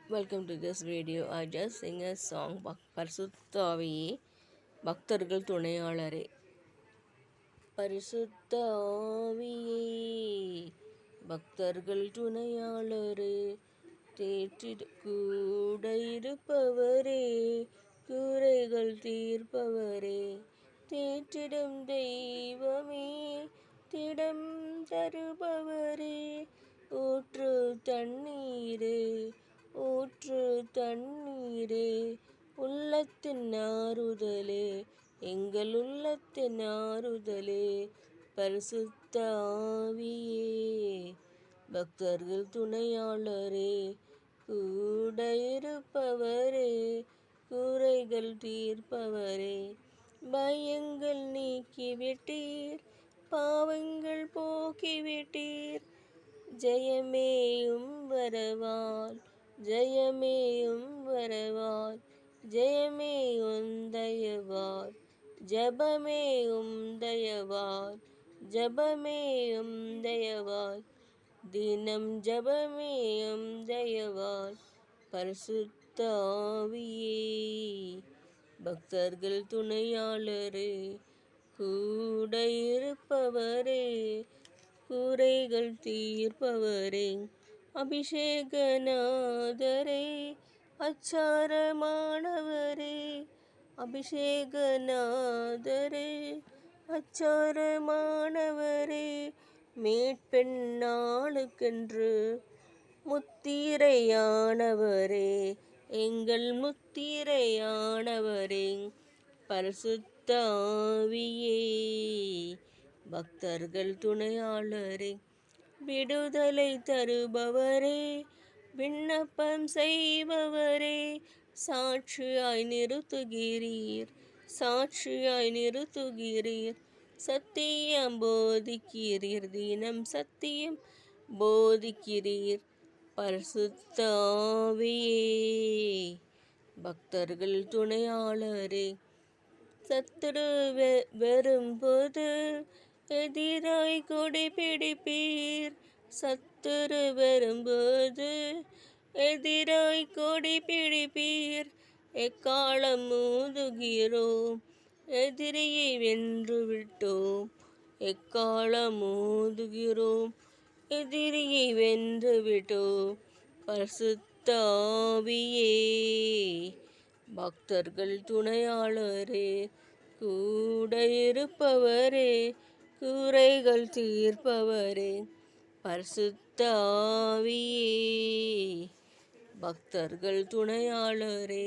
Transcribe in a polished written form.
Welcome to this video. I just sing a song. பரிசுத்தாவியே பக்தர்கள் துணையாளரே. பரிசுத்தாவியே பக்தர்கள் துணையாளரே, தேற்றிட கூட இருப்பவரே, குறைகள் தீர்ப்பவரே, தேற்றிடும் தெய்வமே, திடம் தருபவரே, ஊற்று தண்ணீரே, ஊற்று தண்ணீரே, உள்ளத்தின் ஆறுதலே, எங்கள் உள்ளத்தின் ஆறுதலே, பரிசுத்த ஆவியே பக்தர்கள் துணையாளரே, கூட இருப்பவரே, குறைகள் தீர்ப்பவரே, பயங்கள் நீக்கிவிட்டீர், பாவங்கள் போக்கிவிட்டீர், ஜெயமேயும் வரவால், ஜெயமேயும் வரவால், ஜெயமேயும் தயவால், ஜபமேயும் தயவால், ஜபமேயும் தயவால், தினம் ஜபமேயும் தயவால், பரிசுத்த ஆவியே பக்தர்கள் துணையாளரே, கூட இருப்பவரே, குறைகள் தீர்ப்பவரே, அபிஷேகநாதரே, அச்சாரமானவரே, அபிஷேகநாதரே, அச்சாரமானவரே, மீட்பெண் நாளுக்கென்று முத்திரையானவரே, எங்கள் முத்திரையானவரே, பரிசுத்த ஆவியே பக்தர்கள் துணையாளரே, விடுதலை தருபவரே, விண்ணப்பம் செய்பவரே, சாட்சியாய் நிறுத்துகிறீர், சாட்சியாய் நிறுத்துகிறீர், சத்தியம் போதிக்கிறீர், தினம் சத்தியம் போதிக்கிறீர், பரிசுத்த ஆவியே பக்தர்கள் துணையாளரே, சத்துரு வரும்போது எதிராய் கொடி பிடிப்பீர், சத்துரு வரும்போது எதிராய் கொடி பிடிப்பீர், எக்காலம் ஊதுகிறோம், எதிரியை வென்று விட்டோம், எக்காலம் ஊதுகிறோம், எதிரியை வென்று விட்டோம், பரிசுத்த ஆவியே பக்தர்கள் துணையாளரே, கூட இருப்பவரே, குறைகள் தீர்ப்பவரே, பரிசுத்த ஆவியே பக்தர்கள் துணையாளரே,